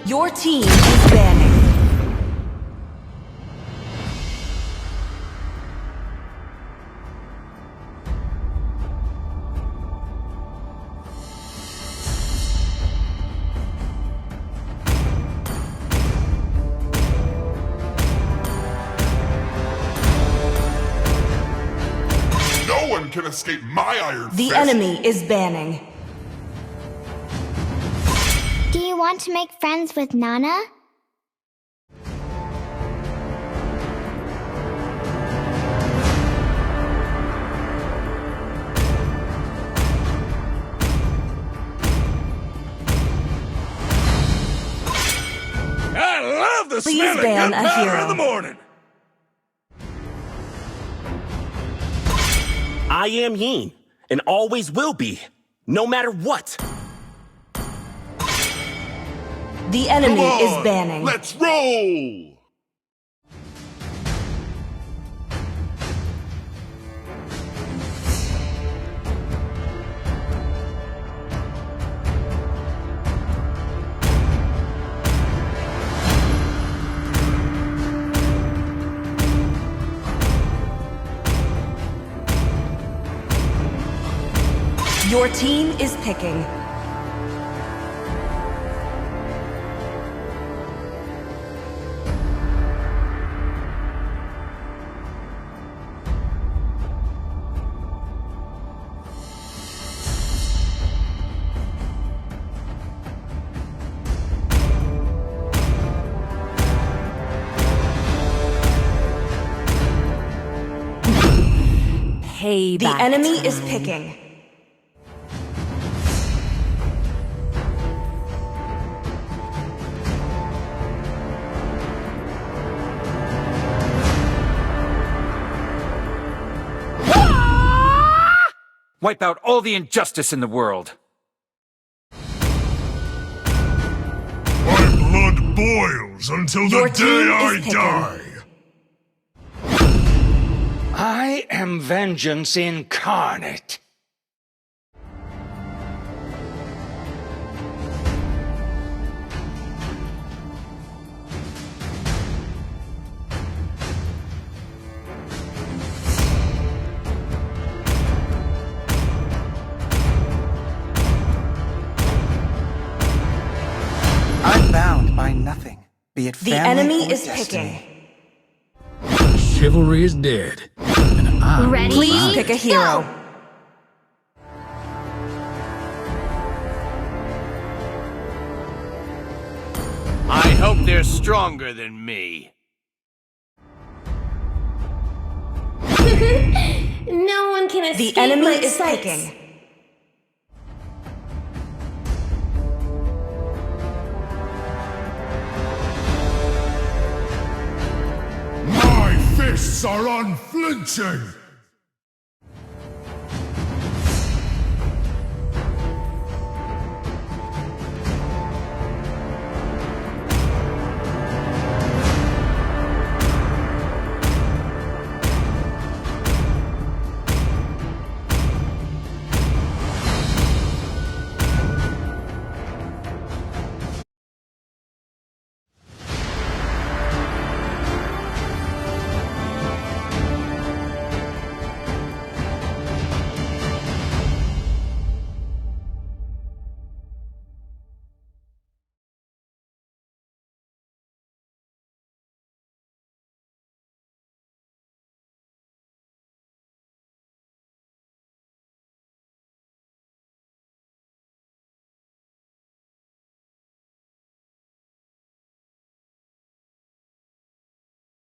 Your team is banning. No one can escape my iron fist. The enemy is banning. Do you want to make friends with Nana? I love the Please smell of ban a gunpowder hero. in the morning. I am Yin, and always will be, no matter what. The enemy Come is on, banning. let's roll! Your team is picking. Payback. The enemy is picking. Wipe out all the injustice in the world. My blood boils until Your the team day is I picking. die. I am vengeance incarnate. I'm bound by nothing, be it The family enemy or is destiny. picking. Chivalry is dead. And I'm Ready? Please pick a hero. Go! I hope they're stronger than me. No one can The escape enemy my is sights. picking. My fists are unflinching.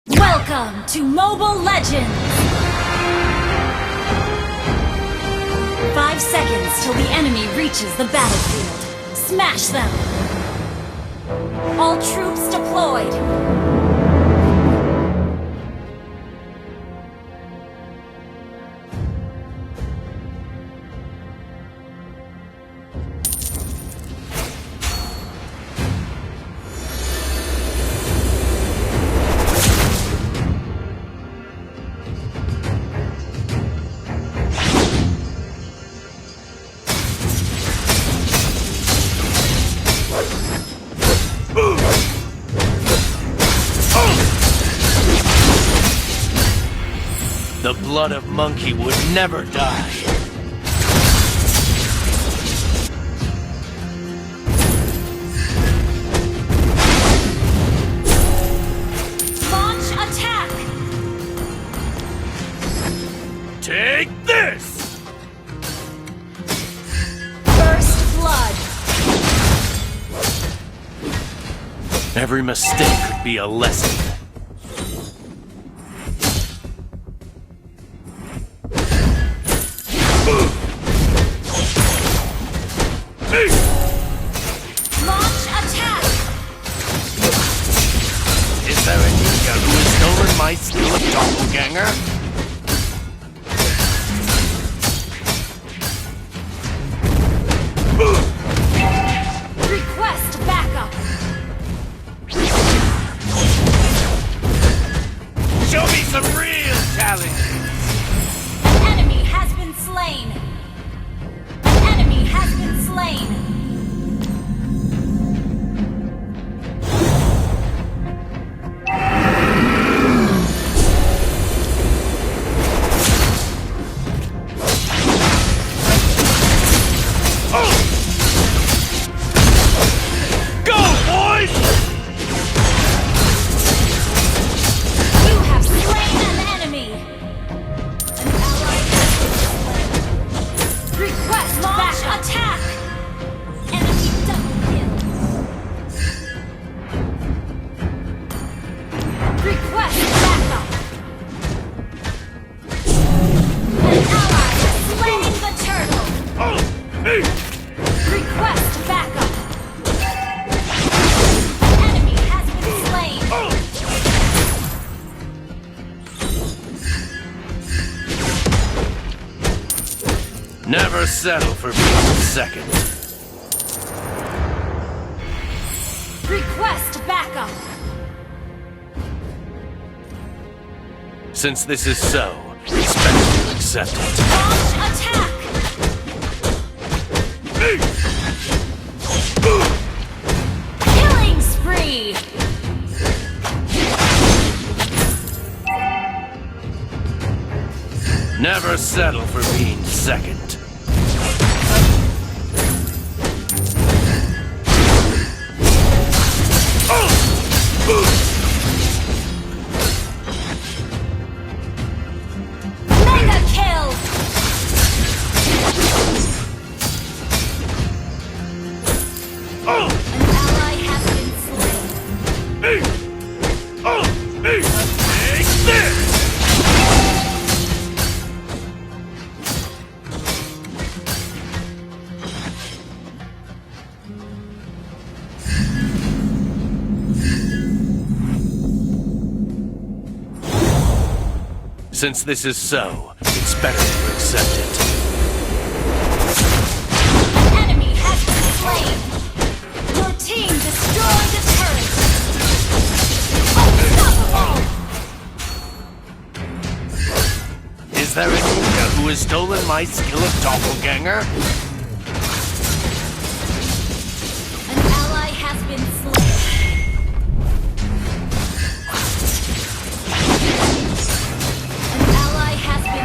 Welcome to Mobile Legends! 5 seconds till the enemy reaches the battlefield. Smash them! All troops deployed! Boom! blood of monkey would never die. Launch attack! Take this! First blood. Every mistake could be a lesson. Launch attack! Is there a ninja who has stolen my skill of doppelganger? Request backup! Show me some real talent! An enemy has been slain! An enemy has been slain! Go, boys! You have slain an enemy! An ally has been slain. Request launch attack! Enemy double kill. Request backup! An ally has slain the turtle! Request backup! Enemy has been slain! Never settle for being second. Request backup! Since this is so, expect to accept it. Launch attack! Killing spree! Never settle for being second. Mega kill! An ally has been slain. Take this! Since this is so, it's better to accept it. An enemy has been slain. Your team destroyed the turret. Unstoppable! Is there a ninja who has stolen my skill of doppelganger? An ally has been slain. An ally has been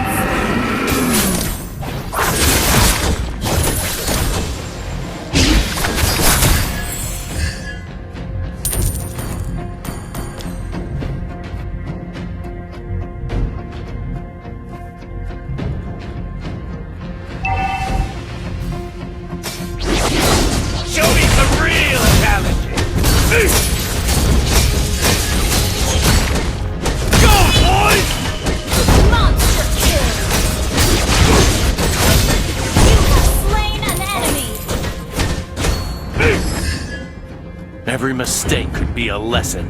Show me some real talent! Go, boys! monster kill! You have slain an enemy! Every mistake could be a lesson.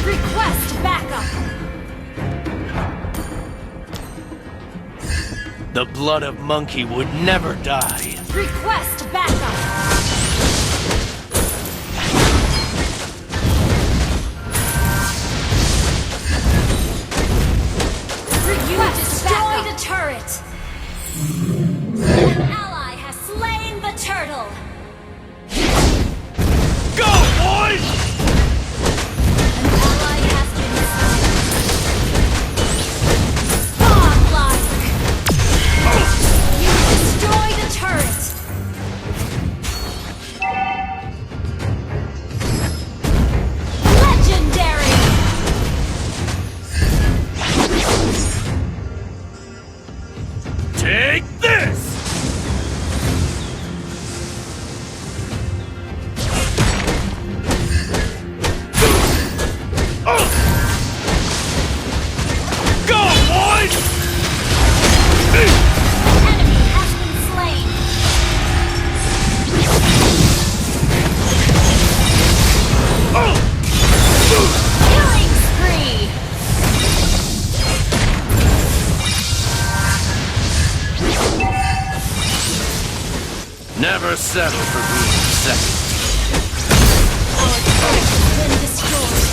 Request backup! The blood of monkey would never die. Request backup! Request destroy the turret! An ally has slain the turtle! Go, boys! never settle for being second. Our turret has been destroyed.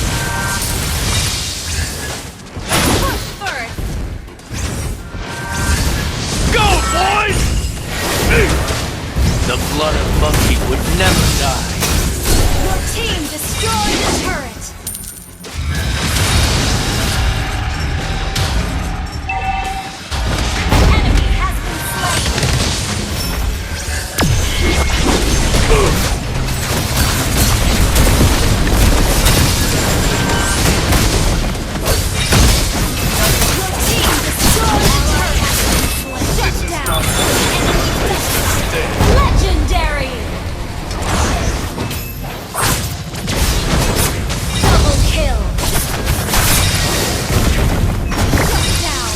Push first. Go, boys! The blood of monkey would never die. Your team destroyed the turret. Enemy has been legendary! Double kill! Shut down!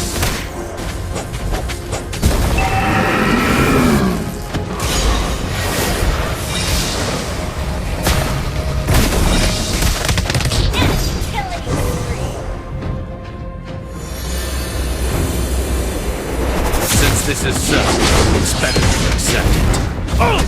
Enemy killing spree! Since this is so, it's better to accept it. Oh!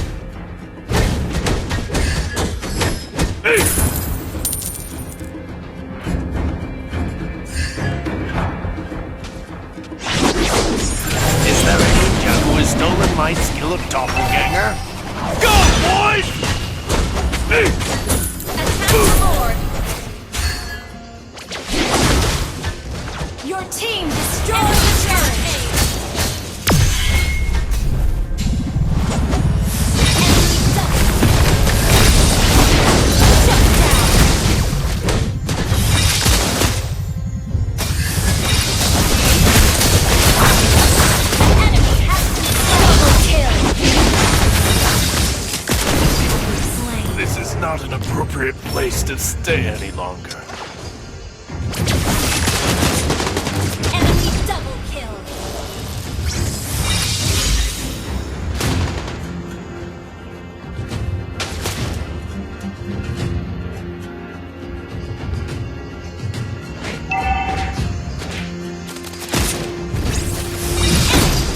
Is there a ninja who has stolen my skill of doppelganger? Go, boys! Attack the Lord! Your team destroyed the turret! This is not an appropriate place to stay any longer. Enemy double kill! Enemy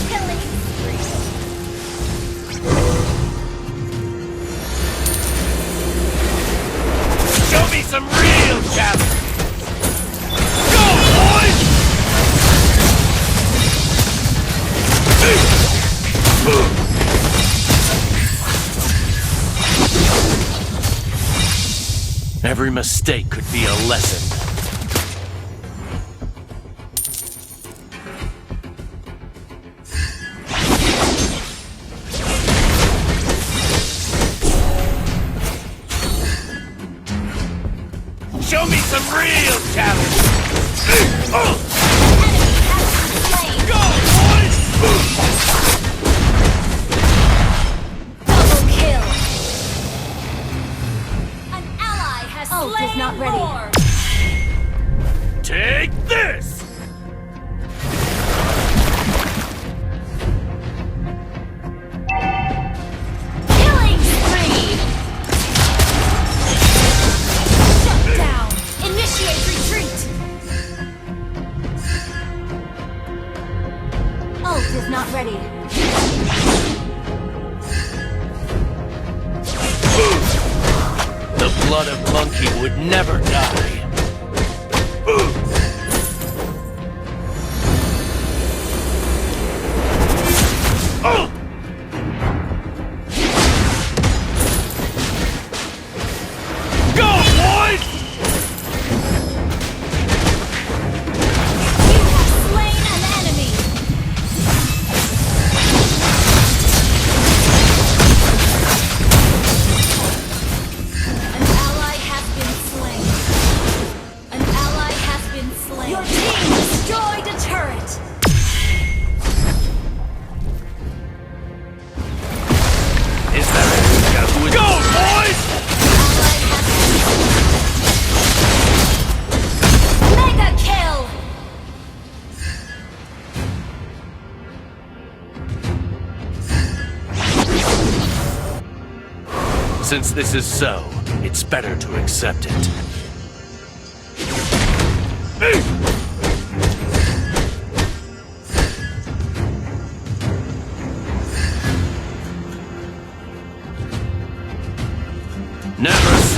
killing spree! Show me some real challenge! Go, boys! Every mistake could be a lesson. Show me some real challenge! Enemy has been slain! Go, boys! Double kill! An ally has slain is not ready. More. Take this! Killing spree! Shut down! Initiate retreat! Ult is not ready. The blood of monkey would never die. Go, boys! You have slain an enemy! An ally has been slain. An ally has been slain. Your team destroyed a turret! Is there a ninja who is... Go, boys! Mega kill! Since this is so, it's better to accept it.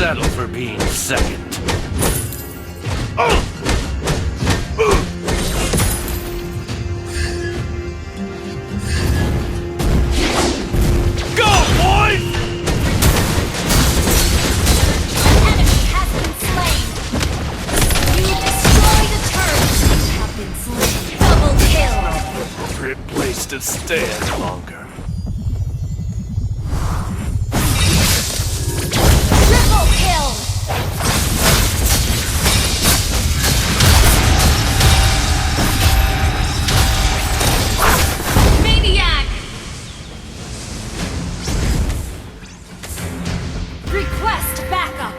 settle for being second. Go, boys! An enemy has been slain. You destroyed a turret. You have been slain. Double kill. Appropriate place to stand longer. Triple kill. Maniac. Request backup.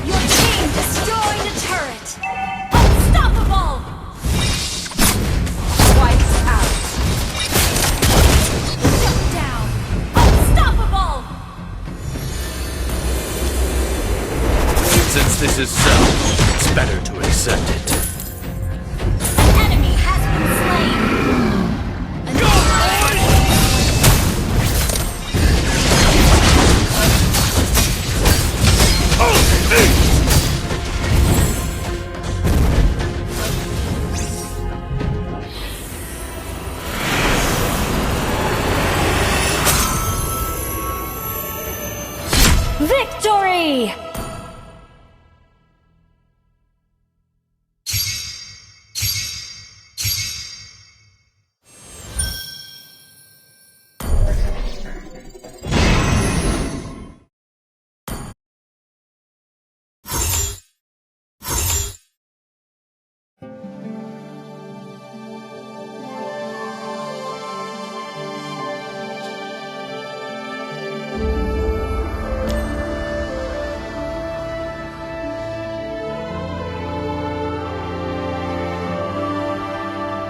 Your team destroyed a turret. Unstoppable. Wipes out. Shut down. Unstoppable. Since this is so, it's better to accept it.